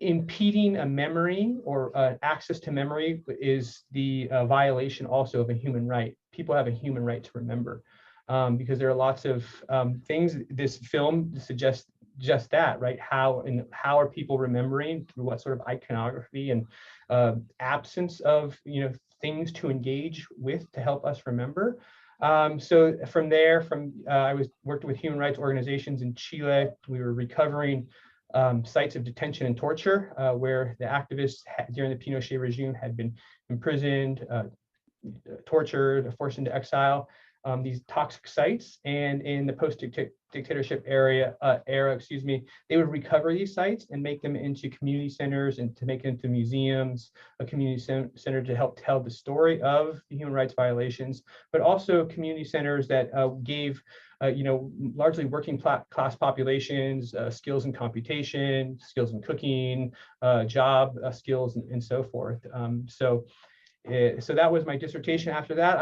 impeding a memory or access to memory is the violation also of a human right. People have a human right to remember, because there are lots of things. This film suggests just that, right? How are people remembering, through what sort of iconography and absence of things to engage with to help us remember. So from there, I worked with human rights organizations in Chile. We were recovering sites of detention and torture, where the activists during the Pinochet regime had been imprisoned, tortured, forced into exile. These toxic sites, and in the post-dictatorship era, they would recover these sites and make them into community centers, and to make them into museums, a community center to help tell the story of the human rights violations, but also community centers that gave largely working class populations skills in computation, skills in cooking, job skills, and so forth. So that was my dissertation. After that,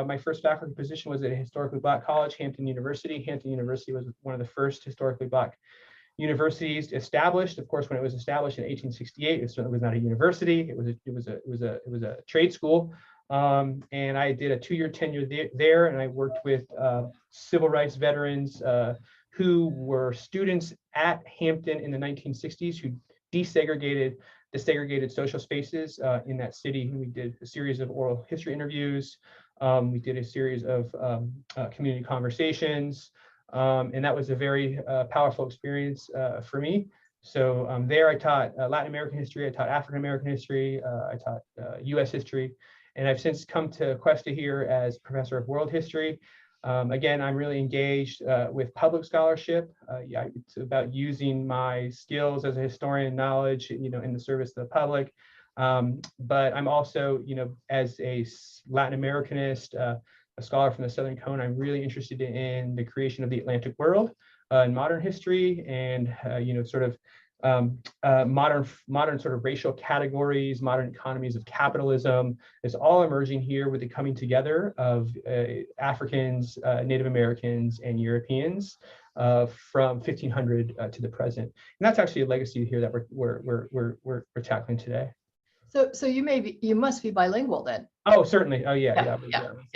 my first faculty position was at a historically Black college, Hampton University. Hampton University was one of the first historically Black universities established. Of course, when it was established in 1868, it certainly was not a university. It was a trade school. And I did a 2-year tenure there, and I worked with civil rights veterans who were students at Hampton in the 1960s, who desegregated social spaces in that city. We did a series of oral history interviews. We did a series of community conversations, and that was a very powerful experience for me. So there I taught Latin American history, I taught African American history, I taught US history, and I've since come to Cuesta here as professor of world history. Again, I'm really engaged with public scholarship. It's about using my skills as a historian and knowledge, in the service of the public. But I'm also, as a Latin Americanist, a scholar from the Southern Cone, I'm really interested in the creation of the Atlantic world in modern history, and modern sort of racial categories, modern economies of capitalism. It's all emerging here with the coming together of Africans, Native Americans, and Europeans from 1500 to the present. And that's actually a legacy here that we're tackling today. So you must be bilingual then. Oh, certainly. Oh yeah.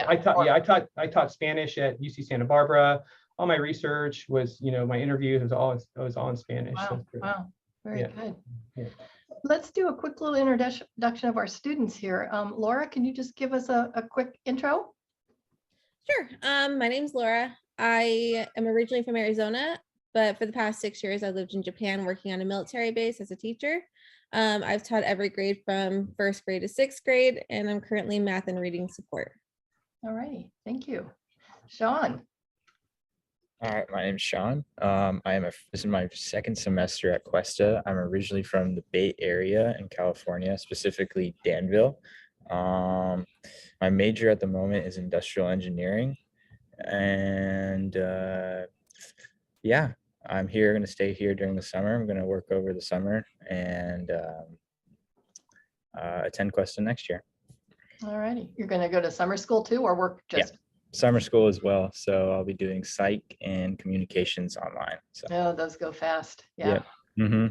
I taught Spanish at UC Santa Barbara. All my research was, my interviews was all in Spanish. Wow. So, wow. Very good. Yeah. Let's do a quick little introduction of our students here. Laura, can you just give us a quick intro? Sure. My name's Laura. I am originally from Arizona, but for the past 6 years, I lived in Japan working on a military base as a teacher. I've taught every grade from 1st grade to 6th grade, and I'm currently math and reading support. All right. Thank you. Sean. All right, my name's Sean. This is my second semester at Cuesta. I'm originally from the Bay Area in California, specifically Danville. My major at the moment is industrial engineering. And I'm going to stay here during the summer. I'm going to work over the summer and attend Cuesta next year. All righty. You're going to go to summer school too, or work just? Yeah. Summer school as well. So I'll be doing psych and communications online. So. Oh, those go fast. Yeah. Mm-hmm.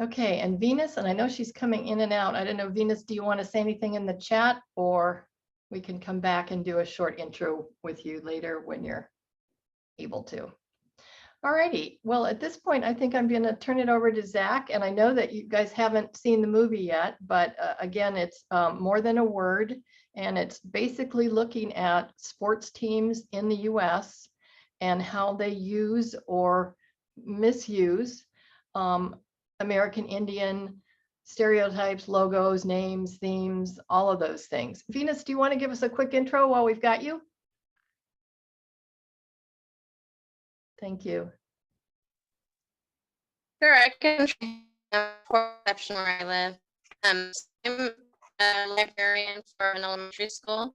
Okay. And Venus, and I know she's coming in and out. I don't know, Venus, do you want to say anything in the chat, or we can come back and do a short intro with you later when you're able to? All righty. Well, at this point, I think I'm going to turn it over to Zach. And I know that you guys haven't seen the movie yet, but again, it's more than a word. And it's basically looking at sports teams in the US and how they use or misuse American Indian stereotypes, logos, names, themes, all of those things. Venus, do you want to give us a quick intro while we've got you? Thank you. Sure, I can perception where I live. I'm a librarian for an elementary school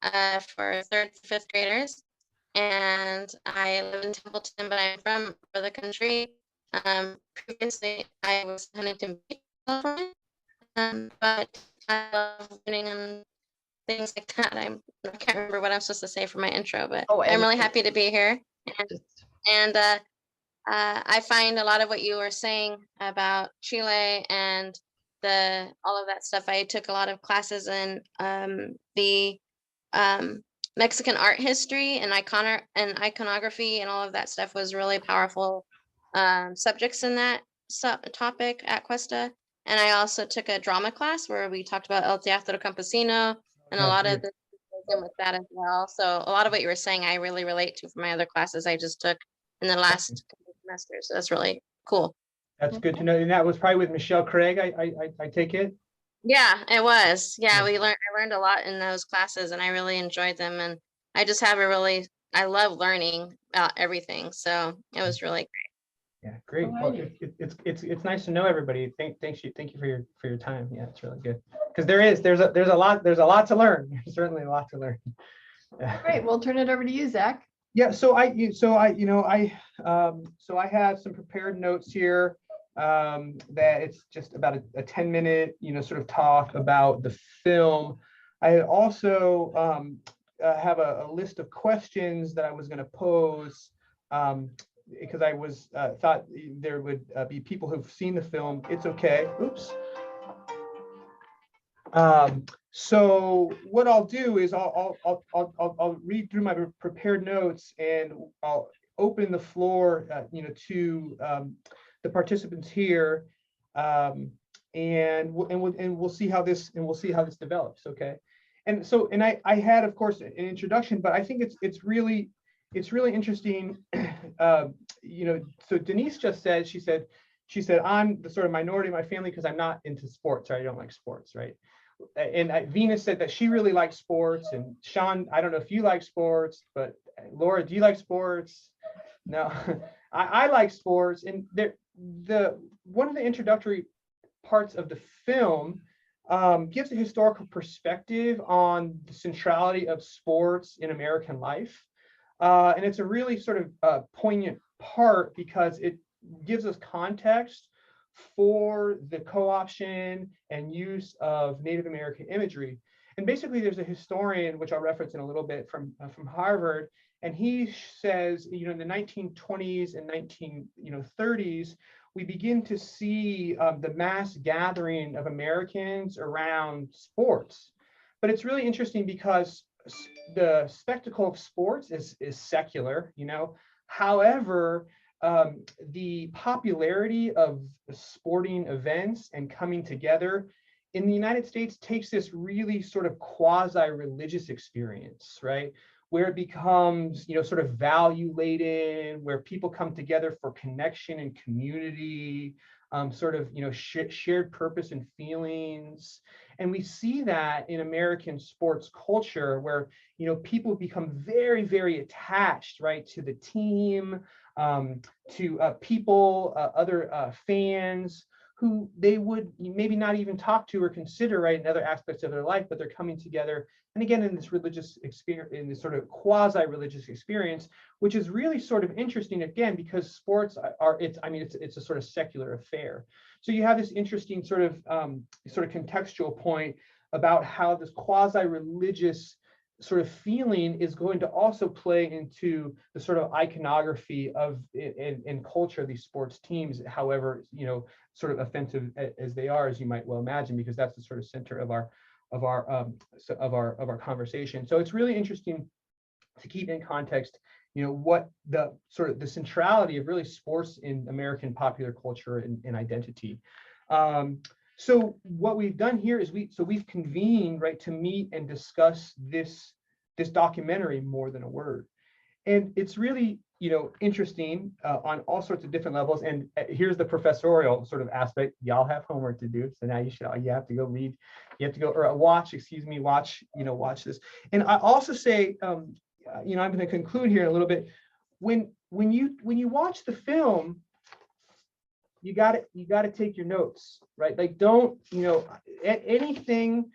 for 3rd to 5th graders, and I live in Templeton, but I'm from the country. Previously, I was in Huntington Beach, California, but I love learning and things like that. I can't remember what I'm supposed to say for my intro, but I'm really happy to be here. And I find a lot of what you were saying about Chile and all of that stuff. I took a lot of classes in the Mexican art history and iconography, and all of that stuff was really powerful subjects in that topic at Cuesta. And I also took a drama class where we talked about El Teatro Campesino and a lot of the with that as well. So a lot of what you were saying, I really relate to from my other classes I just took in the last semester. So that's really cool. That's good to know. And that was probably with Michelle Craig, I take it. Yeah, it was. Yeah, Yeah. I learned a lot in those classes and I really enjoyed them. And I just have I love learning about everything. So it was really Yeah, great. Well, it's nice to know everybody. Thank you for your time. Yeah, it's really good. Because there's a lot to learn. There's certainly a lot to learn. Great, we'll turn it over to you, Zach. Yeah, so I have some prepared notes here that it's just about a 10-minute, sort of talk about the film. I also have a list of questions that I was going to pose because I was thought there would be people who've seen the film. It's okay. Oops. So what I'll do is I'll read through my prepared notes and I'll open the floor, to the participants here, and we'll see how this develops. Okay. And so I had, of course, an introduction, but I think it's really interesting. So Denise just said, she said I'm the sort of minority in my family because I'm not into sports, or I don't like sports, right? And Venus said that she really likes sports, and Sean, I don't know if you like sports, but Laura, do you like sports? No, I like sports. And one of the introductory parts of the film gives a historical perspective on the centrality of sports in American life. And it's a really sort of poignant part because it gives us context for the co-option and use of Native American imagery. And basically there's a historian, which I'll reference in a little bit, from Harvard, and he says, in the 1920s and 1930s, we begin to see the mass gathering of Americans around sports. But it's really interesting because the spectacle of sports is secular, However, the popularity of sporting events and coming together in the United States takes this really sort of quasi-religious experience, right? Where it becomes, sort of value laden, where people come together for connection and community, sort of, shared purpose and feelings. And we see that in American sports culture where, people become very, very attached, right, to the team, to people, other fans who they would maybe not even talk to or consider, right, in other aspects of their life, but they're coming together. And again, in this religious experience, in this sort of quasi-religious experience, which is really sort of interesting, again, because sports it's a sort of secular affair. So you have this interesting sort of contextual point about how this quasi-religious sort of feeling is going to also play into the sort of iconography of in culture of these sports teams, however, sort of offensive as they are, as you might well imagine, because that's the sort of center of our conversation. So it's really interesting to keep in context, what the sort of the centrality of really sports in American popular culture and identity. So what we've done here is we've convened, right, to meet and discuss this documentary, More Than a Word. And it's really, interesting on all sorts of different levels. And here's the professorial sort of aspect. Y'all have homework to do. So now you have to go read, you have to go, or watch this. And I also say, I'm going to conclude here in a little bit. When you watch the film, you got to take your notes, right? Like, don't, anything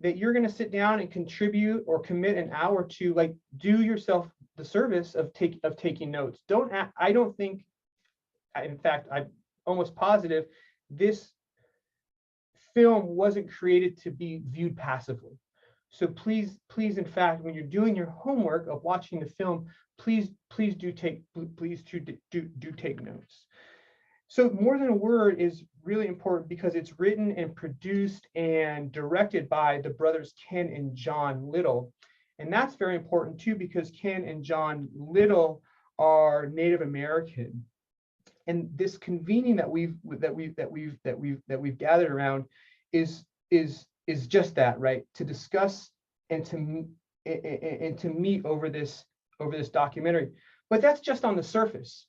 that you're going to sit down and contribute or commit an hour to, like, do yourself the service of taking notes. I don't think, in fact, I'm almost positive this film wasn't created to be viewed passively. So please, in fact, when you're doing your homework of watching the film, please do take notes. So More Than a Word is really important because it's written and produced and directed by the brothers Ken and John Little. And that's very important too, because Ken and John Little are Native American. And this convening that we've gathered around is just that, right? To discuss and to meet over this documentary. But that's just on the surface,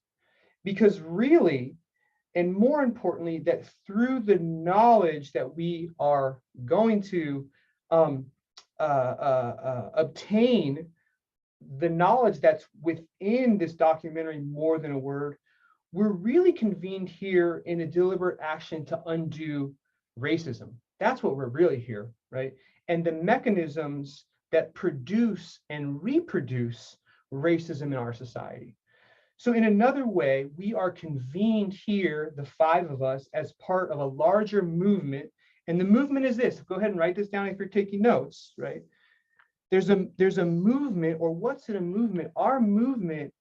because really, and more importantly, that through the knowledge that we are going to obtain, the knowledge that's within this documentary, More Than a Word, we're really convened here in a deliberate action to undo racism. That's what we're really here, right? And the mechanisms that produce and reproduce racism in our society. So in another way, we are convened here, the five of us, as part of a larger movement. And the movement is this. Go ahead and write this down if you're taking notes, right? There's a movement, or what's in a movement? Our movement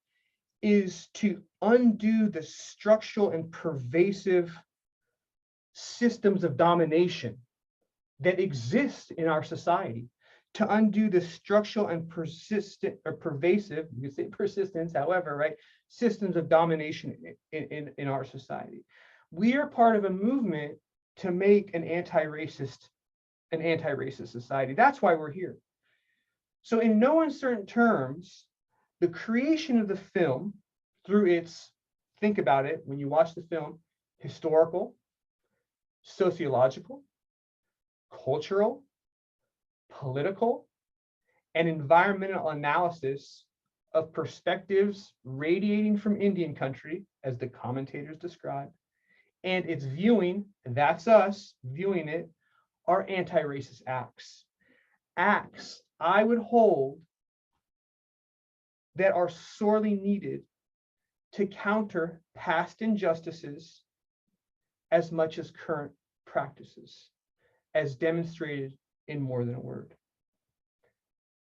is to undo the structural and pervasive systems of domination that exist in our society, to undo the structural and persistent or pervasive, you can say persistence, however, right, systems of domination in our society. We are part of a movement to make an anti-racist society. That's why we're here. So in no uncertain terms, the creation of the film, through its, think about it when you watch the film, historical, sociological, cultural, political, and environmental analysis of perspectives radiating from Indian country, as the commentators describe, and its viewing, that's us viewing it, are anti-racist acts. Acts, I would hold, that are sorely needed to counter past injustices as much as current practices, as demonstrated in More Than a Word.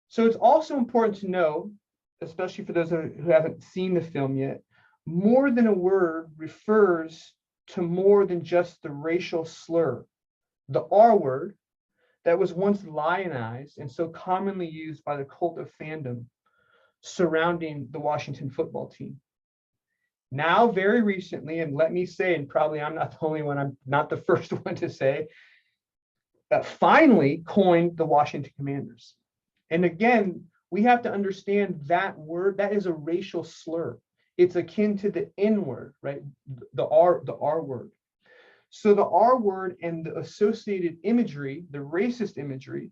So it's also important to know, especially for those who haven't seen the film yet, More Than a Word refers to more than just the racial slur, the R word, that was once lionized and so commonly used by the cult of fandom surrounding the Washington football team. Now, very recently, and let me say, and probably I'm not the only one, I'm not the first one to say, that finally coined the Washington Commanders. And again, we have to understand that word, that is a racial slur. It's akin to the N word, right? The R word. So the R word and the associated imagery, the racist imagery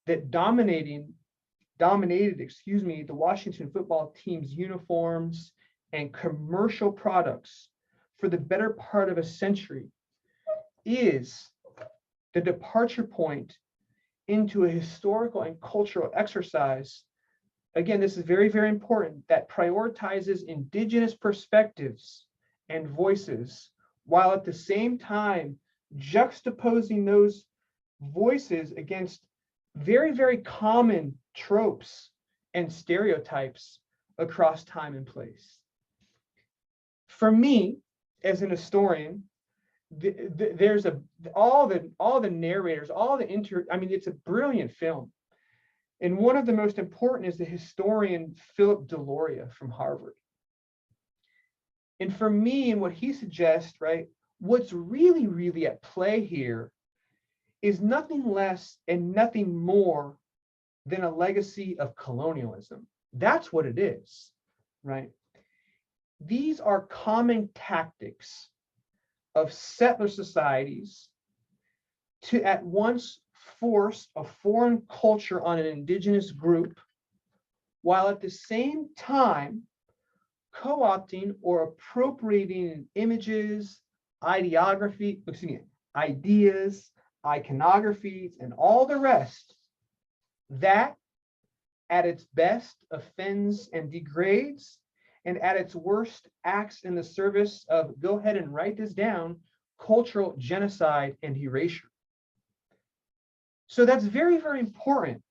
that dominated, the Washington football team's uniforms and commercial products for the better part of a century, is the departure point into a historical and cultural exercise. Again, this is very, very important, that prioritizes indigenous perspectives and voices, while at the same time juxtaposing those voices against very, very common tropes and stereotypes across time and place. For me, as an historian, there's all the narrators, it's a brilliant film. And one of the most important is the historian Philip Deloria from Harvard. And for me, and what he suggests, right, what's really, really at play here is nothing less and nothing more than a legacy of colonialism. That's what it is, right? These are common tactics of settler societies to at once force a foreign culture on an indigenous group, while at the same time co-opting or appropriating images, ideas, iconographies, and all the rest that at its best offends and degrades, and at its worst acts in the service of, go ahead and write this down, cultural genocide and erasure. So that's very, very important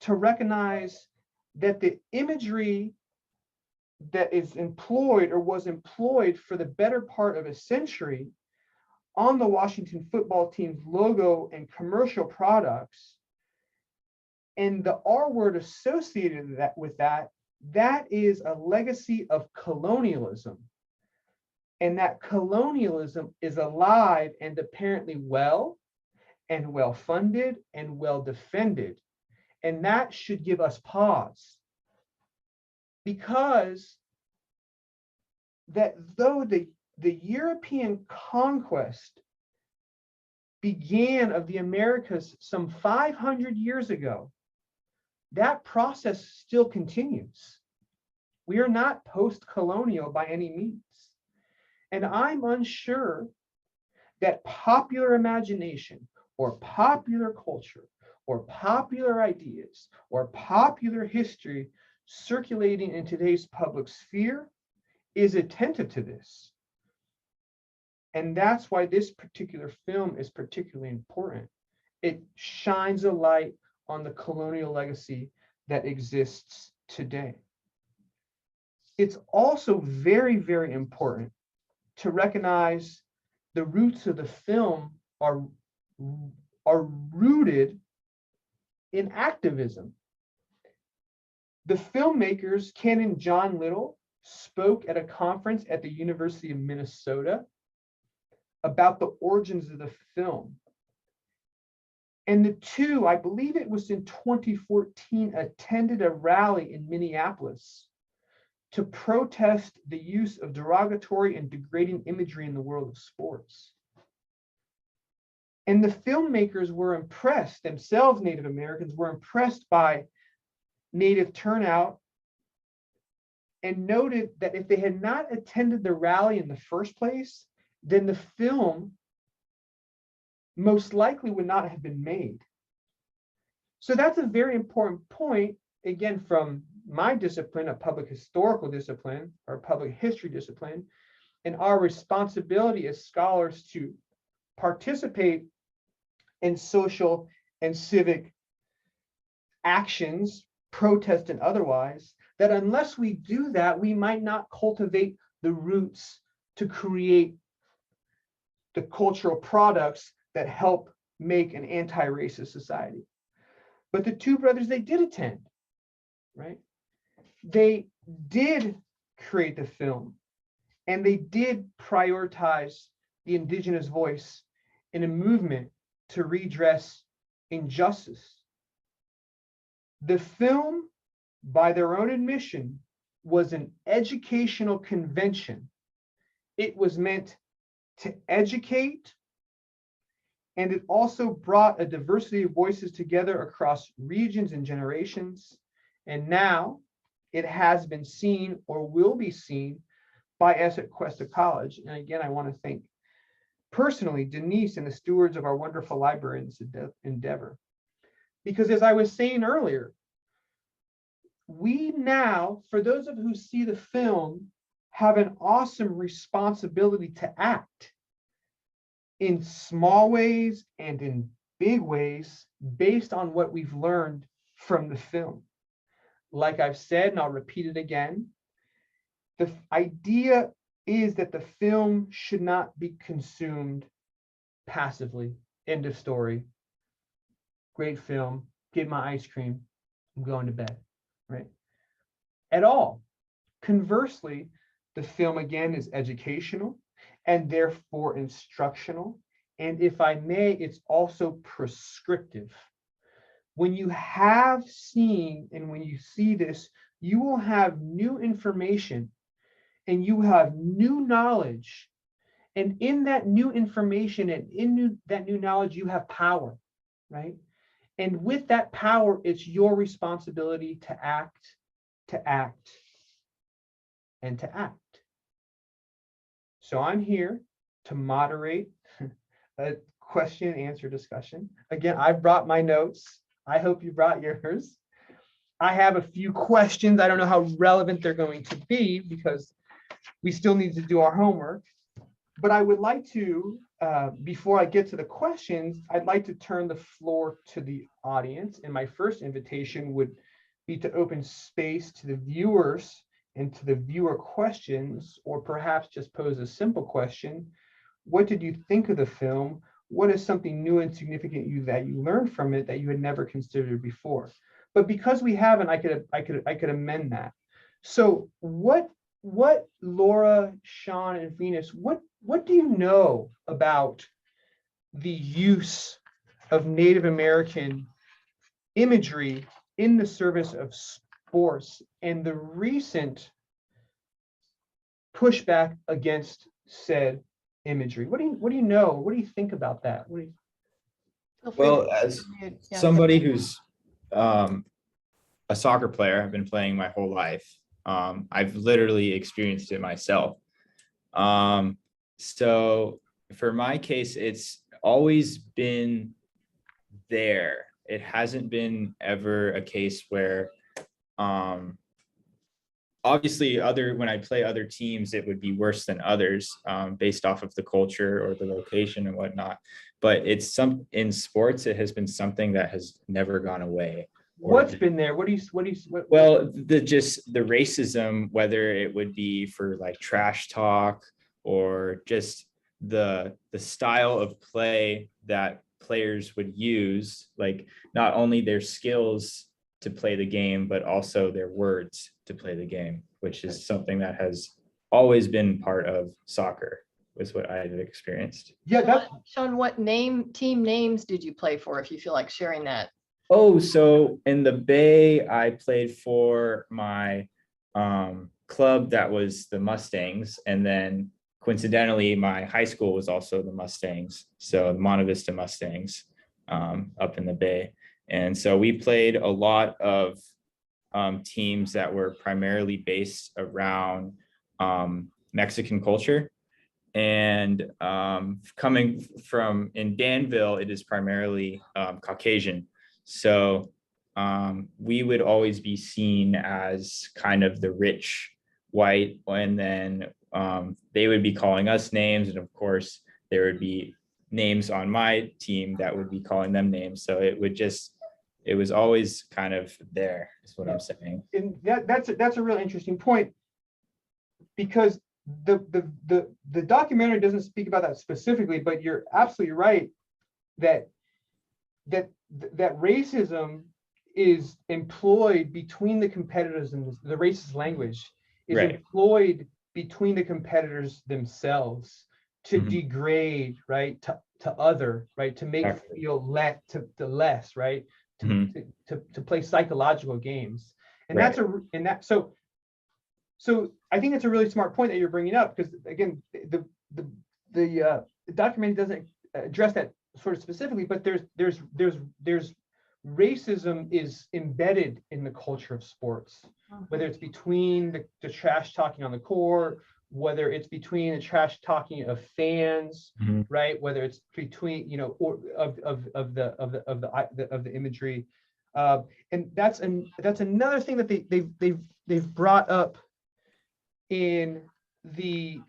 to recognize that the imagery that is employed or was employed for the better part of a century on the Washington football team's logo and commercial products, and the R word associated with that, that is a legacy of colonialism. And that colonialism is alive and apparently well and well funded and well defended. And that should give us pause. Because that though the European conquest began of the Americas some 500 years ago, that process still continues. We are not post-colonial by any means. And I'm unsure that popular imagination or popular culture or popular ideas or popular history circulating in today's public sphere is attentive to this. And that's why this particular film is particularly important. It shines a light on the colonial legacy that exists today. It's also very, very important to recognize the roots of the film are rooted in activism. The filmmakers, Ken and John Little, spoke at a conference at the University of Minnesota about the origins of the film. And the two, I believe it was in 2014, attended a rally in Minneapolis to protest the use of derogatory and degrading imagery in the world of sports. And the filmmakers were impressed, themselves Native Americans were impressed by Native turnout, and noted that if they had not attended the rally in the first place, then the film most likely would not have been made. So that's a very important point, again, from my discipline, a public historical discipline or public history discipline, and our responsibility as scholars to participate in social and civic actions, protest and otherwise, that unless we do that, we might not cultivate the roots to create the cultural products that help make an anti-racist society. But the two brothers, they did attend, right? They did create the film, and they did prioritize the indigenous voice in a movement to redress injustice. The film, by their own admission, was an educational convention. It was meant to educate, and it also brought a diversity of voices together across regions and generations. And now it has been seen or will be seen by us at Cuesta College. And again, I want to thank personally Denise and the stewards of our wonderful library in this endeavor. Because as I was saying earlier, we now, for those of who see the film, have an awesome responsibility to act in small ways and in big ways based on what we've learned from the film. Like I've said, and I'll repeat it again, the idea is that the film should not be consumed passively. End of story. Great film. Get my ice cream. I'm going to bed. Right? At all. Conversely, the film again is educational and therefore instructional. And if I may, it's also prescriptive. When you have seen and when you see this, you will have new information and you have new knowledge. And in that new information and in that new knowledge, you have power, right? And with that power, it's your responsibility to act, and to act. So I'm here to moderate a question and answer discussion. Again, I've brought my notes. I hope you brought yours. I have a few questions. I don't know how relevant they're going to be because we still need to do our homework. but I would like to, before I get to the questions, I'd like to turn the floor to the audience. And my first invitation would be to open space to the viewers and to the viewer questions, or perhaps just pose a simple question. What did you think of the film? What is something new and significant that you learned from it that you had never considered before? But because we haven't, I could amend that. So what Laura, Sean, and Venus, what do you know about the use of Native American imagery in the service of sports and the recent pushback against said imagery? What do you know? What do you think about that? Feel free Well, to as unmute. Yeah. somebody who's a soccer player, I've been playing my whole life. I've literally experienced it myself. So for my case, it's always been there. It hasn't been ever a case where, obviously when I play other teams, it would be worse than others, based off of the culture or the location and whatnot. But in sports, it has been something that has never gone away. What's been there? Well, the racism, whether it would be for like trash talk or just the style of play that players would use, like not only their skills to play the game, but also their words to play the game, which is something that has always been part of soccer, was what I have experienced. Yeah, Sean, what team names did you play for, if you feel like sharing that? Oh, so in the Bay, I played for my club that was the Mustangs, and then coincidentally, my high school was also the Mustangs, so the Monte Vista Mustangs, up in the Bay. And so we played a lot of teams that were primarily based around Mexican culture. And coming from in Danville, it is primarily Caucasian. So we would always be seen as kind of the rich white, and then they would be calling us names. And of course, there would be names on my team that would be calling them names. So it was always kind of there, is what I'm saying. And that's a really interesting point, because the documentary doesn't speak about that specifically, but you're absolutely right that racism is employed between the competitors, and the racist language is Right. employed between the competitors themselves to Mhm. degrade, right, to other, right, to make Exactly. feel less, right, to play psychological games. And Right. so I think it's a really smart point that you're bringing up, because again, the documentary doesn't address that sort of specifically, but there's racism is embedded in the culture of sports, whether it's between the trash talking on the court, whether it's between the trash talking of fans, Mhm. right? Whether it's between, or of the imagery, and that's another thing that they've brought up in the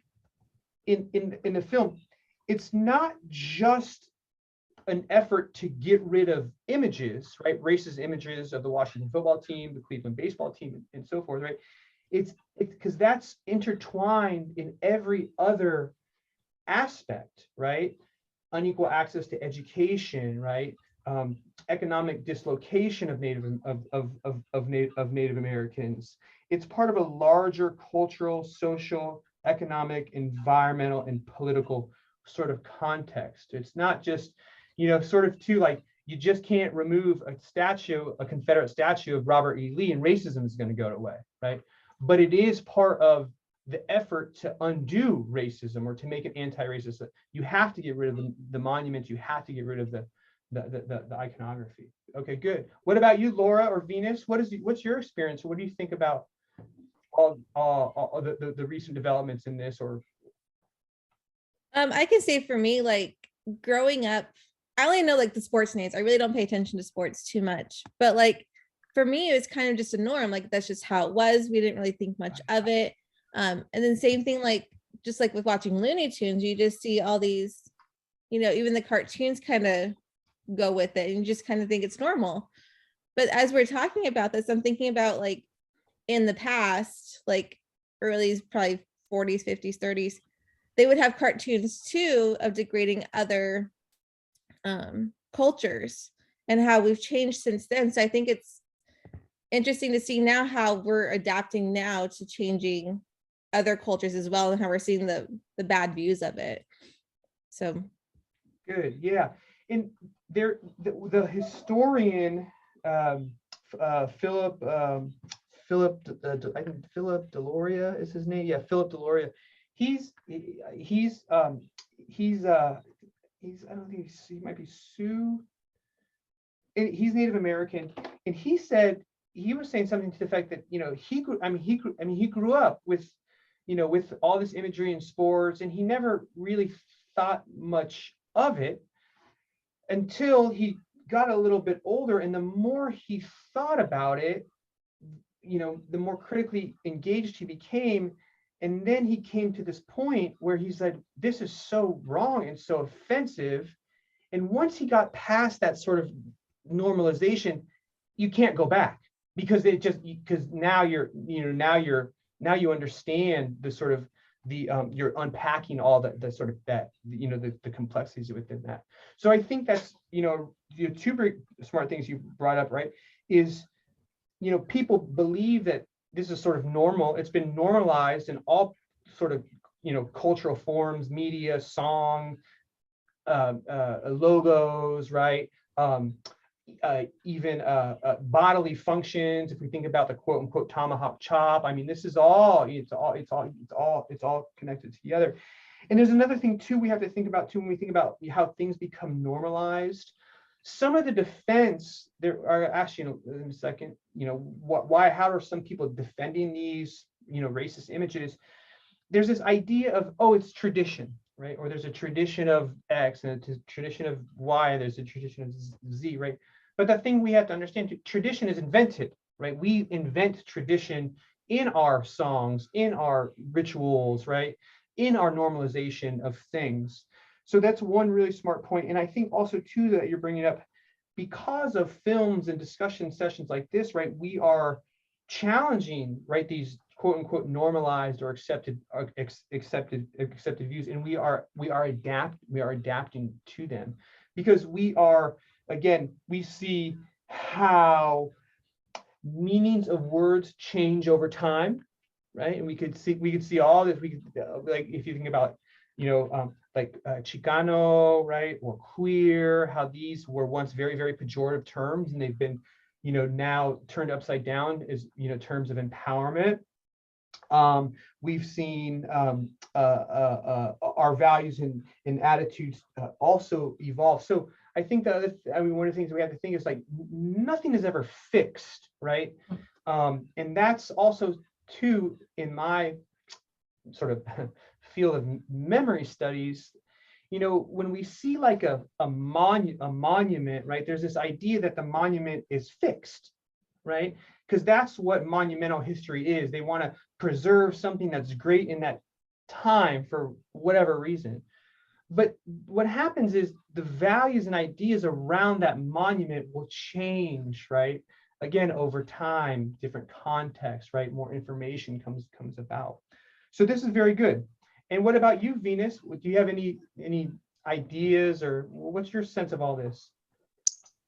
film. It's not just an effort to get rid of images, right? Racist images of the Washington football team, the Cleveland baseball team, and so forth, right? It's because that's intertwined in every other aspect, right? Unequal access to education, right? Economic dislocation of Native Americans. It's part of a larger cultural, social, economic, environmental, and political sort of context. It's not just, sort of too, like, you just can't remove a Confederate statue of Robert E. Lee and racism is going to go away, right? But it is part of the effort to undo racism or to make it anti-racist. You have to get rid of the monuments. You have to get rid of the iconography. Okay, good. What about you, Laura or Venus? What's your experience? What do you think about all the recent developments in this? Or I can say for me, like growing up, I only know like the sports names. I really don't pay attention to sports too much, but like for me, it was kind of just a norm. Like that's just how it was. We didn't really think much of it. And then same thing, like just like with watching Looney Tunes, you just see all these, even the cartoons kind of go with it and you just kind of think it's normal. But as we're talking about this, I'm thinking about like in the past, like early, probably 40s, 50s, 30s, they would have cartoons too of degrading other cultures and how we've changed since then. So I think it's interesting to see now how we're adapting now to changing other cultures as well, and how we're seeing the bad views of it. So good, yeah. And there, the historian Philip I think Philip Deloria is his name. Yeah, Philip Deloria. He's I don't think he might be Sioux. And he's Native American, and he was saying something to the fact that he grew up with with all this imagery in sports, and he never really thought much of it until he got a little bit older, and the more he thought about it, the more critically engaged he became. And then he came to this point where he said, this is so wrong and so offensive. And once he got past that sort of normalization, you can't go back, because now you understand the sort of you're unpacking all the sort of that the complexities within that. So I think that's the two very smart things you brought up, right, is people believe that this is sort of normal. It's been normalized in all sort of cultural forms, media, song, logos, right, even bodily functions. If we think about the quote unquote tomahawk chop, I mean, this is all it's all connected together. And there's another thing too we have to think about too when we think about how things become normalized. Some of the defense, there are actually in a second, how are some people defending these racist images? There's this idea of, oh, it's tradition, right? Or there's a tradition of X and a tradition of Y, there's a tradition of Z, right? But the thing we have to understand, tradition is invented, right? We invent tradition in our songs, in our rituals, right? In our normalization of things. So that's one really smart point. And I think also too that you're bringing up, because of films and discussion sessions like this, right? We are challenging, right, these quote unquote normalized or accepted views, and we are adapting to them, because we see how meanings of words change over time, right? And we could see all this. We could like, if you think about Chicano, right, or queer, how these were once very, very pejorative terms, and they've been now turned upside down as terms of empowerment. We've seen our values and attitudes also evolve. So I think that one of the things we have to think is like nothing is ever fixed, right? And that's also too in my sort of field of memory studies. When we see like a monument, right? There's this idea that the monument is fixed, right? Because that's what monumental history is. They want to preserve something that's great in that time for whatever reason. But what happens is the values and ideas around that monument will change, right? Again, over time, different contexts, right? More information comes about. So this is very good. And what about you, Venus? Do you have any ideas, or what's your sense of all this?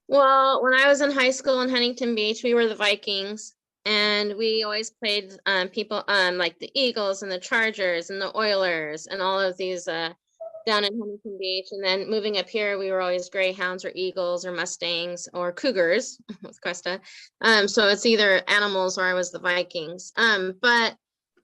Well, when I was in high school in Huntington Beach, we were the Vikings, and we always played people like the Eagles and the Chargers and the Oilers and all of these down in Huntington Beach. And then moving up here, we were always Greyhounds or Eagles or Mustangs or Cougars with Cuesta. So it's either animals or I was the Vikings. But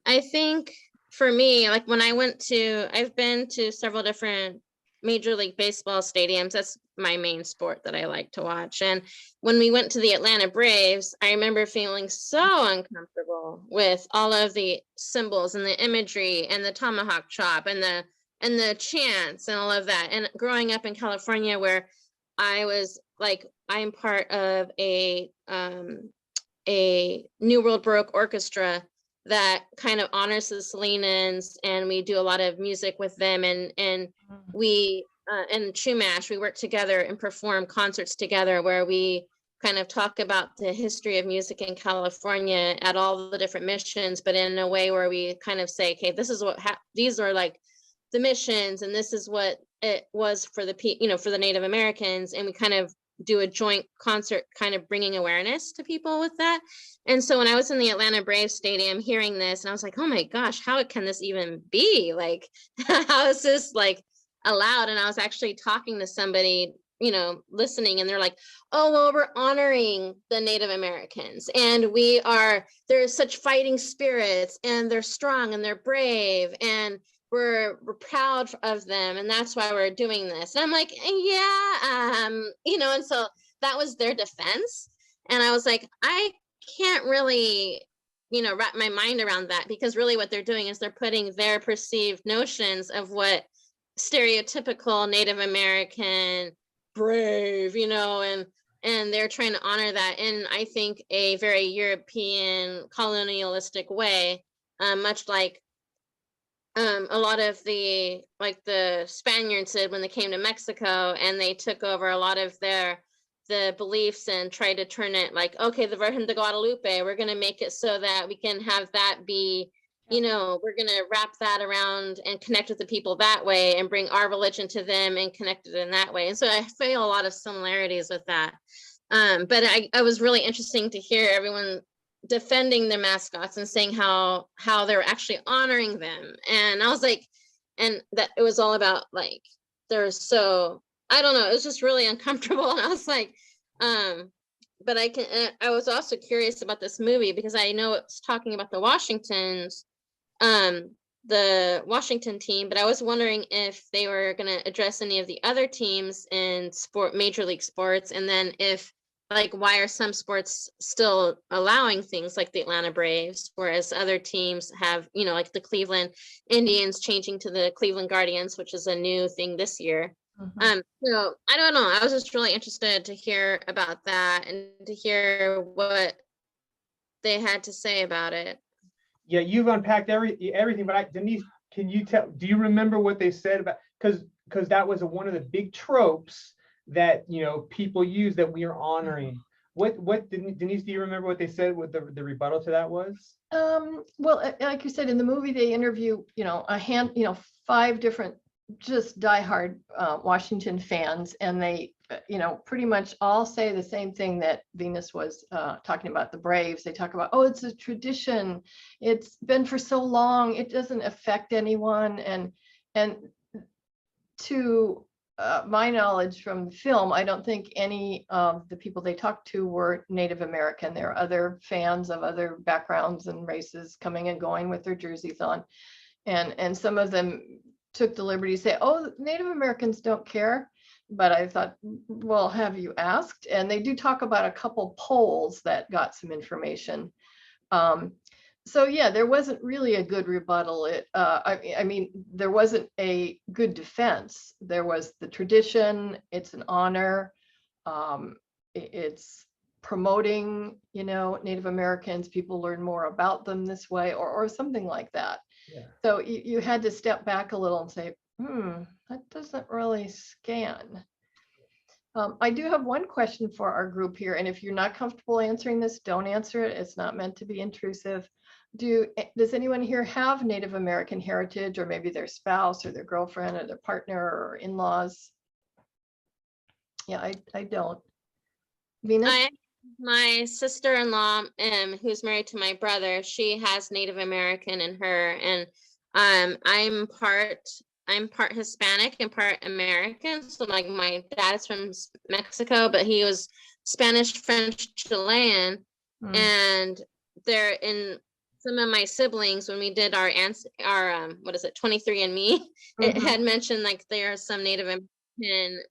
I think for me, like when I've been to several different Major League Baseball stadiums. That's my main sport that I like to watch. And when we went to the Atlanta Braves, I remember feeling so uncomfortable with all of the symbols and the imagery and the tomahawk chop and the chants and all of that. And growing up in California, where I was like, I'm part of a New World Baroque orchestra that kind of honors the Salinas, and we do a lot of music with them, and we and Chumash, we work together and perform concerts together where we kind of talk about the history of music in California at all the different missions, but in a way where we kind of say, okay, this is what these are like the missions, and this is what it was for the for the Native Americans, and we kind of do a joint concert, kind of bringing awareness to people with that. And so when I was in the Atlanta Braves stadium hearing this, and I was like, oh my gosh, how can this even be? Like, how is this like allowed? And I was actually talking to somebody, listening, and they're like, oh, well, we're honoring the Native Americans, and there's such fighting spirits, and they're strong and they're brave, and we're proud of them, and that's why we're doing this. And I'm like, yeah, and so that was their defense. And I was like, I can't really, wrap my mind around that, because really what they're doing is they're putting their perceived notions of what stereotypical Native American brave, and they're trying to honor that in, I think, a very European colonialistic way, much like a lot of the Spaniards did when they came to Mexico, and they took over a lot of the beliefs and tried to turn it like, okay, the Virgin de Guadalupe, we're going to make it so that we can have that be, we're going to wrap that around and connect with the people that way, and bring our religion to them and connect it in that way. And so I feel a lot of similarities with that. But I was really interesting to hear everyone defending their mascots and saying how they're actually honoring them. And I was like, and that it was all about like, I don't know, it was just really uncomfortable. And I was like, but I was also curious about this movie, because I know it's talking about the Washington team, but I was wondering if they were going to address any of the other teams in major league sports, and then if, like, why are some sports still allowing things like the Atlanta Braves, whereas other teams have, like the Cleveland Indians changing to the Cleveland Guardians, which is a new thing this year. So I don't know. I was just really interested to hear about that and to hear what they had to say about it. Yeah, you've unpacked everything, but Denise, do you remember what they said about, because that was one of the big tropes that people use, that we are honoring. What Denise, do you remember what they said, what the rebuttal to that was? Well, like you said, in the movie they interview 5 different just diehard Washington fans, and they pretty much all say the same thing that Venus was talking about the Braves. They talk about, oh, it's a tradition, it's been for so long, it doesn't affect anyone. And to my knowledge from the film, I don't think any of the people they talked to were Native American. There are other fans of other backgrounds and races coming and going with their jerseys on. And some of them took the liberty to say, oh, Native Americans don't care. But I thought, well, have you asked? And they do talk about a couple polls that got some information. So yeah, there wasn't really a good rebuttal. I mean, there wasn't a good defense. There was the tradition, it's an honor, it's promoting, Native Americans, people learn more about them this way, or something like that. Yeah. So you had to step back a little and say, that doesn't really scan. I do have one question for our group here, and if you're not comfortable answering this, don't answer it. It's not meant to be intrusive. Does anyone here have Native American heritage, or maybe their spouse or their girlfriend or their partner or in-laws? Yeah, I don't. Venus? My sister-in-law, who's married to my brother, she has Native American in her, and I'm part Hispanic and part American. So like my dad's from Mexico, but he was Spanish, French, Chilean, and they're in some of my siblings, when we did our 23andMe, it had mentioned like there are some Native American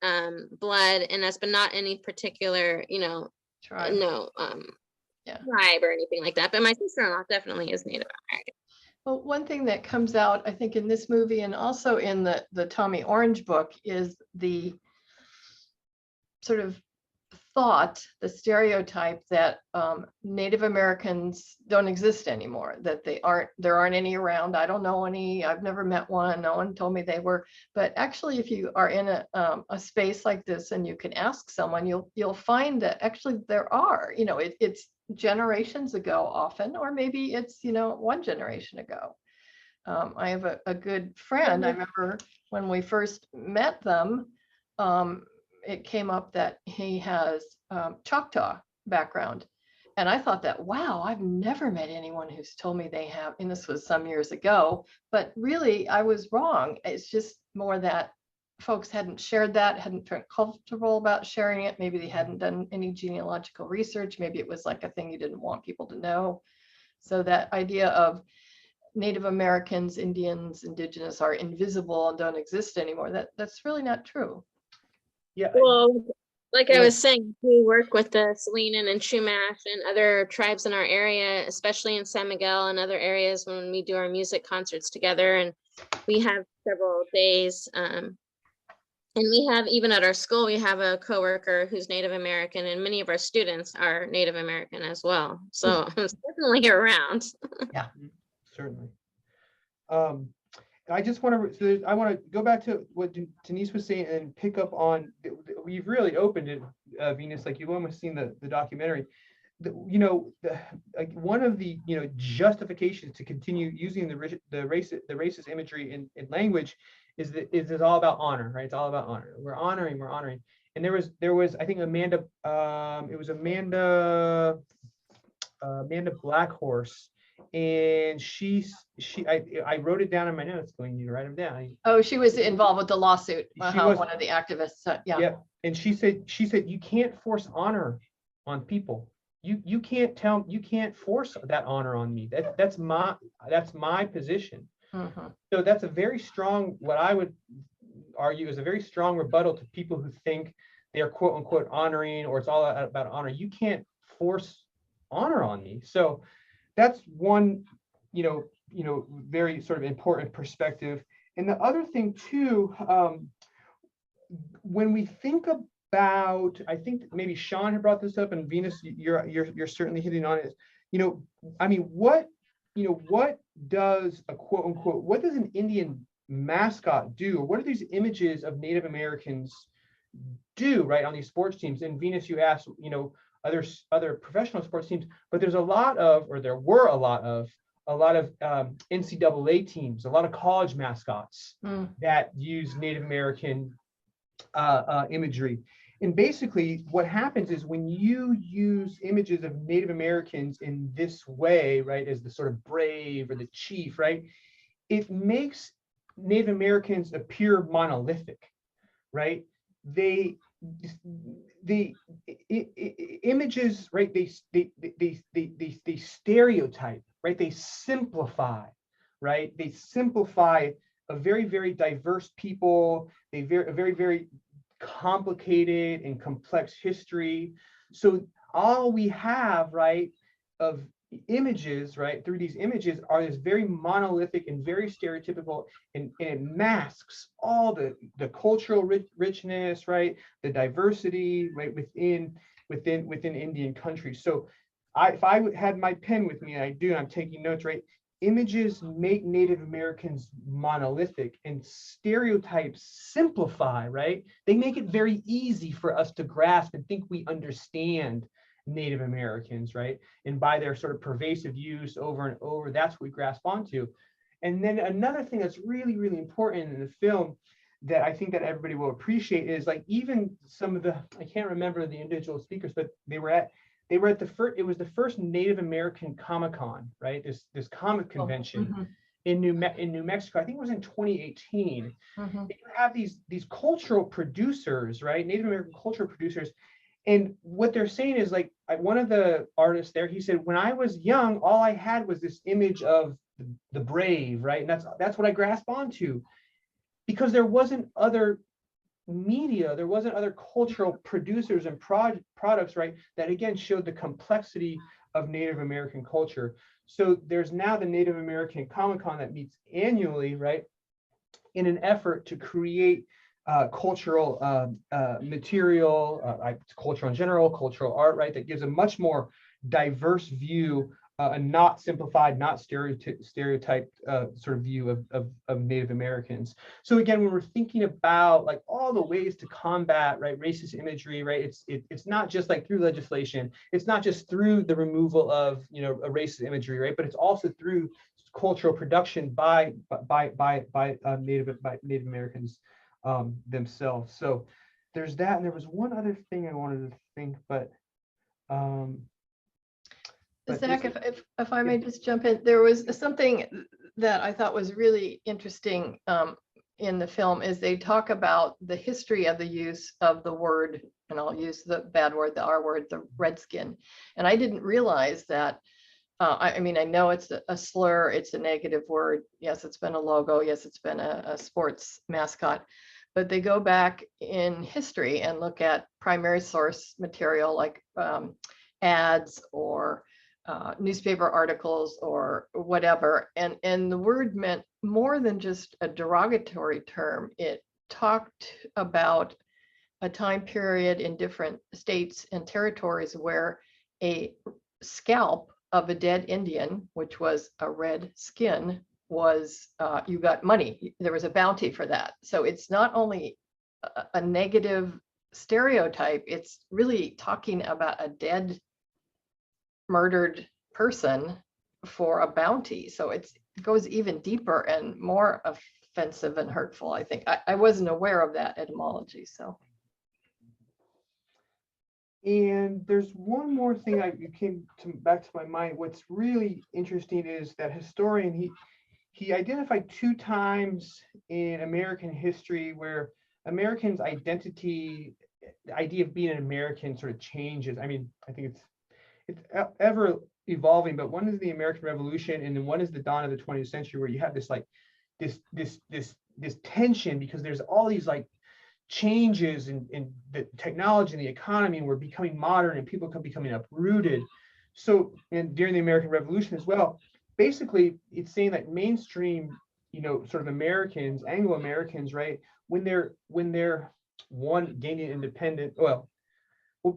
blood in us, but not any particular, tribe. Tribe or anything like that. But my sister-in-law definitely is Native American. Well, one thing that comes out, I think, in this movie and also in the Tommy Orange book is the sort of thought, the stereotype that Native Americans don't exist anymore, that there aren't any around. I don't know any, I've never met one. No one told me they were. But actually, if you are in a space like this and you can ask someone, you'll find that actually there are, it's generations ago often, or maybe it's, one generation ago. I have a good friend. I remember when we first met them, it came up that he has Choctaw background. And I thought that, wow, I've never met anyone who's told me they have, and this was some years ago, but really I was wrong. It's just more that folks hadn't shared that, hadn't felt comfortable about sharing it. Maybe they hadn't done any genealogical research. Maybe it was like a thing you didn't want people to know. So that idea of Native Americans, Indians, Indigenous are invisible and don't exist anymore, that's really not true. Yeah. Well, like I Yeah. was saying, we work with the Salinan and Chumash and other tribes in our area, especially in San Miguel and other areas when we do our music concerts together. And we have several days. And we have, even at our school, we have a coworker who's Native American, and many of our students are Native American as well. So it's definitely around. Certainly. I just want to go back to what Denise was saying and pick up on, we've really opened it, Venus, like you've almost seen the documentary. One of the justifications to continue using the racist imagery in language is that it's all about honor, right? It's all about honor. We're honoring. And there was I think Amanda Blackhorse. And I wrote it down in my notes, going, you write them down. Oh, she was involved with the lawsuit. She was. One of the activists. Yeah. Yeah. And she said you can't force honor on people. You can't force that honor on me. That's my position. Mm-hmm. So that's a very strong, what I would argue is a very strong rebuttal to people who think they're quote unquote honoring, or it's all about honor. You can't force honor on me. So that's one, very sort of important perspective. And the other thing too, when we think about, I think maybe Sean had brought this up, and Venus, you're certainly hitting on it. What does a quote unquote, what does an Indian mascot do? Or what do these images of Native Americans do, right, on these sports teams? And Venus, you asked, other professional sports teams, but there were a lot of NCAA teams, a lot of college mascots that use Native American imagery. And basically what happens is when you use images of Native Americans in this way, right, as the sort of brave or the chief, right, it makes Native Americans appear monolithic, right? The images, right, they stereotype, right, they simplify, right, they simplify a very, very diverse people, a very, very complicated and complex history. So all we have, right, of images, right, through these images are this very monolithic and very stereotypical, and it masks all the cultural richness, right, the diversity, right, within Indian countries. So if I had my pen with me, and I do, I'm taking notes, right, images make Native Americans monolithic, and stereotypes simplify, right? They make it very easy for us to grasp and think we understand Native Americans, right? And by their sort of pervasive use over and over, that's what we grasp onto. And then another thing that's really, really important in the film that I think that everybody will appreciate is, like, even some of the, I can't remember the individual speakers, but they were at the first, it was the first Native American Comic-Con, right? This comic convention in New Mexico. I think it was in 2018. You have these cultural producers, right? Native American cultural producers. And what they're saying is, like, one of the artists there, he said, when I was young, all I had was this image of the brave, right? And that's what I grasped onto, because there wasn't other media, there wasn't other cultural producers and products, right, that again showed the complexity of Native American culture. So there's now the Native American Comic-Con that meets annually, right, in an effort to create cultural material, culture in general, cultural art, right? That gives a much more diverse view, a not simplified, not stereotyped sort of view of Native Americans. So again, when we're thinking about like all the ways to combat, right, racist imagery, right, it's not just like through legislation, it's not just through the removal of, you know, a racist imagery, right, but it's also through cultural production by Native Americans themselves. So there's that, and there was one other thing I wanted to think, but Zach, if I may just jump in, there was something that I thought was really interesting in the film is they talk about the history of the use of the word, and I'll use the bad word, the R word, the redskin. And I didn't realize that. I mean, I know it's a slur, it's a negative word. Yes, it's been a logo. Yes, it's been a sports mascot. But they go back in history and look at primary source material like ads or newspaper articles or whatever. And the word meant more than just a derogatory term. It talked about a time period in different states and territories where a scalp of a dead Indian, which was a red skin, was you got money. There was a bounty for that. So it's not only a negative stereotype, it's really talking about a dead, murdered person for a bounty. So it goes even deeper and more offensive and hurtful, I think. I wasn't aware of that etymology, so. And there's one more thing came back to my mind. What's really interesting is that historian, he identified 2 times in American history where Americans' identity, the idea of being an American sort of changes. I mean, I think it's ever evolving, but one is the American Revolution, and then one is the dawn of the 20th century, where you have this like this tension, because there's all these like changes in the technology and the economy, and we're becoming modern and people are becoming uprooted. So, and during the American Revolution as well, basically it's saying that mainstream, you know, sort of Americans, Anglo-Americans, right, when they're one, gaining independence, well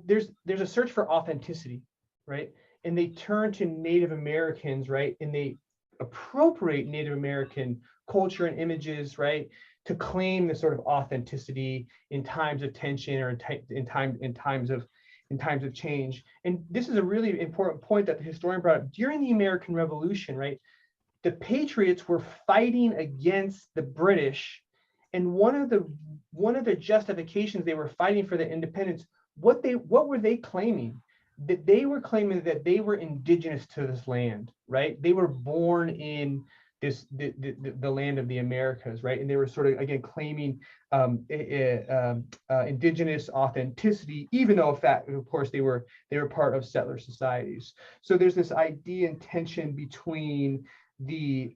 there's a search for authenticity, right, and they turn to Native Americans, right, and they appropriate Native American culture and images, right, to claim the sort of authenticity in times of tension or in times of change. And this is a really important point that the historian brought up. During the American Revolution, right, the Patriots were fighting against the British, and one of the justifications they were fighting for the independence, what were they claiming? That they were claiming that they were indigenous to this land, right? They were born in the land of the Americas, right? And they were sort of, again, claiming indigenous authenticity, even though of course they were part of settler societies. So there's this idea and tension between the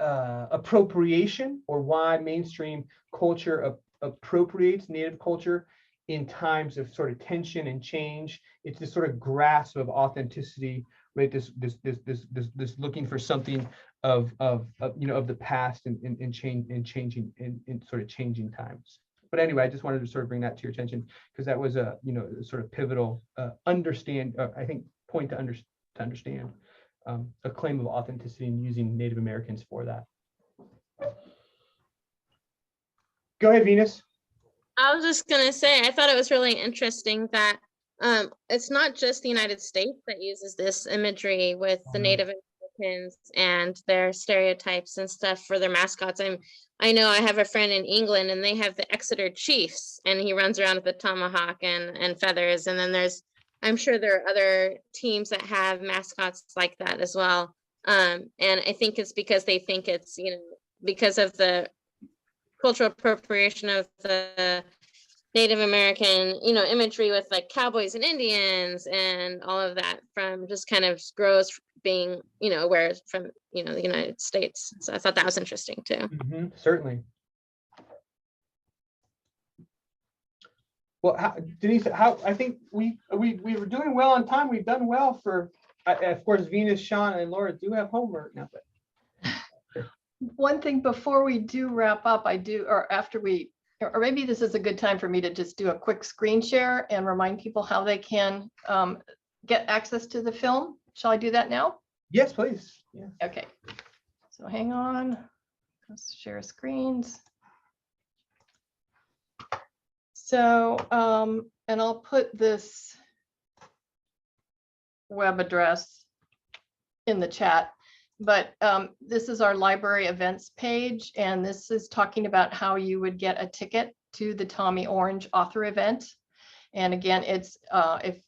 appropriation, or why mainstream culture appropriates Native culture in times of sort of tension and change. It's this sort of grasp of authenticity, right? This looking for something of the past and changing times. But anyway, I just wanted to sort of bring that to your attention, because that was a sort of pivotal point to understand a claim of authenticity and using Native Americans for that. Go ahead, Venus. I was just gonna say, I thought it was really interesting that it's not just the United States that uses this imagery with the Native Americans and their stereotypes and stuff for their mascots. I know I have a friend in England, and they have the Exeter Chiefs, and he runs around with a tomahawk and feathers. And then I'm sure there are other teams that have mascots like that as well. And I think it's because they think it's, because of the cultural appropriation of the Native American, imagery with like cowboys and Indians and all of that, from just kind of grows being, where from, the United States. So I thought that was interesting too. Mm-hmm, certainly. Well, Denise, I think we were doing well on time. We've done well for, of course, Venus, Sean, and Laura do have homework now, but. one thing before we do wrap up, or after we, or maybe this is a good time for me to just do a quick screen share and remind people how they can get access to the film. Shall I do that now? Yes, please. Yeah. Okay, so hang on, let's share screens. So, and I'll put this web address in the chat, but this is our library events page, and this is talking about how you would get a ticket to the Tommy Orange author event. And again, it's if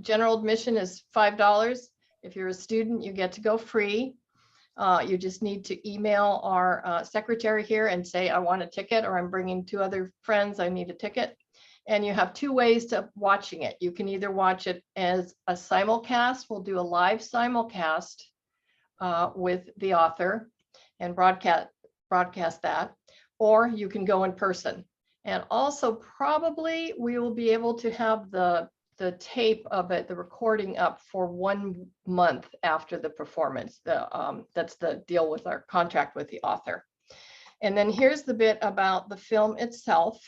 general admission is $5. If you're a student, you get to go free. You just need to email our secretary here and say, I want a ticket, or I'm bringing 2 other friends, I need a ticket. And you have 2 ways to watching it. You can either watch it as a simulcast. We'll do a live simulcast with the author and broadcast that, or you can go in person. And also probably we will be able to have the tape of it, the recording up for 1 month after the performance. That's the deal with our contract with the author. And then here's the bit about the film itself.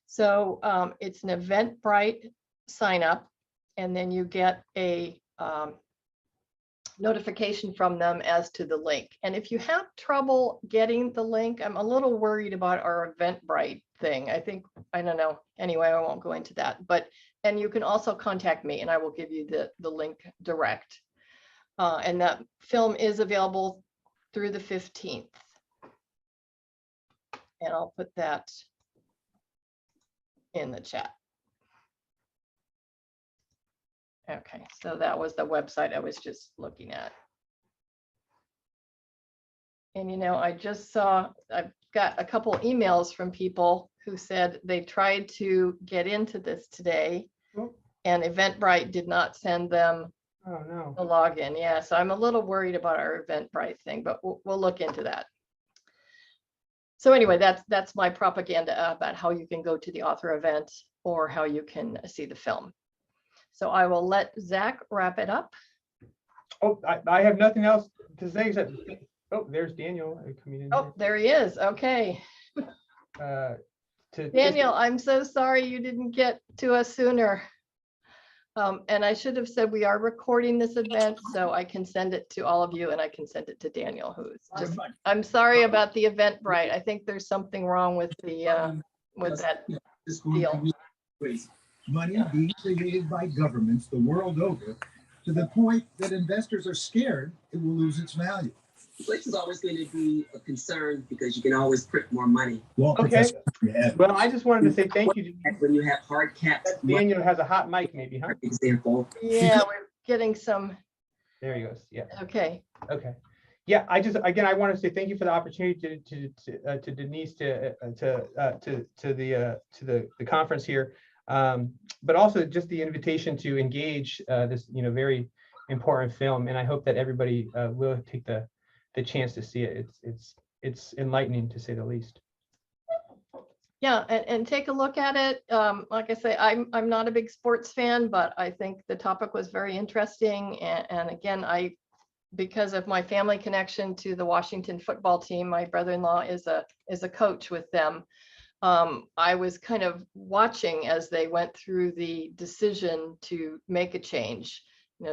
So it's an Eventbrite sign up, and then you get a notification from them as to the link. And if you have trouble getting the link, I'm a little worried about our Eventbrite thing. I don't know. Anyway, I won't go into that. And you can also contact me and I will give you the link direct. And that film is available through the 15th. And I'll put that in the chat. Okay, so that was the website I was just looking at. And I just saw, I've got a couple emails from people who said they tried to get into this today, and Eventbrite did not send them the login. Yeah, so I'm a little worried about our Eventbrite thing, but we'll look into that. So anyway, that's my propaganda about how you can go to the author event or how you can see the film. So I will let Zach wrap it up. Oh, I have nothing else to say except, oh, there's Daniel coming in. Oh, there he is. Okay. Daniel, I'm so sorry you didn't get to us sooner. And I should have said we are recording this event, so I can send it to all of you, and I can send it to Daniel, who's just, I'm sorry about the Eventbrite. I think there's something wrong with the with that deal. Money being created by governments the world over to the point that investors are scared it will lose its value. Inflation is always going to be a concern because you can always print more money. Well, okay. Well, I just wanted to say thank you. When you have hard caps. Daniel has a hot mic, maybe, huh? Example. Yeah, we're getting some. There he goes. Yeah. Okay. Okay. Yeah, I just again I want to say thank you for the opportunity to Denise to the conference here, but also just the invitation to engage this very important film, and I hope that everybody will take the chance to see it. It's enlightening, to say the least. Yeah, and take a look at it. Like I say, I'm not a big sports fan, but I think the topic was very interesting. And again, because of my family connection to the Washington football team, my brother-in-law is a coach with them. I was kind of watching as they went through the decision to make a change.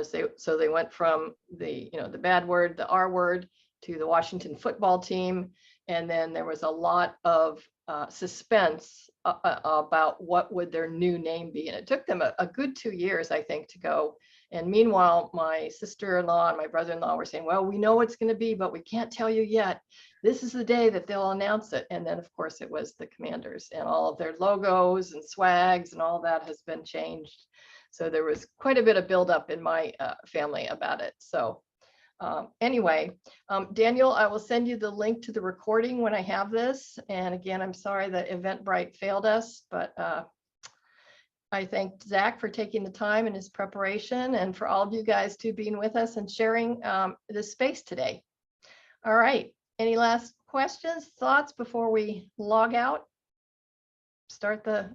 So they went from the bad word, the R word, to the Washington football team. And then there was a lot of suspense about what would their new name be. And it took them a good 2 years, I think, to go. And meanwhile, my sister-in-law and my brother-in-law were saying, well, we know what it's going to be, but we can't tell you yet. This is the day that they'll announce it. And then, of course, it was the Commanders, and all of their logos and swags and all that has been changed. So there was quite a bit of buildup in my family about it. So anyway, Daniel, I will send you the link to the recording when I have this. And again, I'm sorry that Eventbrite failed us, but I thank Zach for taking the time and his preparation, and for all of you guys to being with us and sharing this space today. All right, any last questions, thoughts before we log out? Start the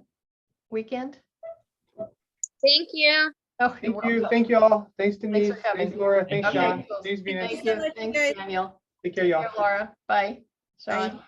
weekend? Thank you. Oh, Thank you all. Thanks, Denise. Thanks for coming. Thanks, Laura. Thanks, Okay. John. Thanks, Venus. Thank you. Thanks, Daniel. Take care, y'all. Laura. Bye. Sean. Bye.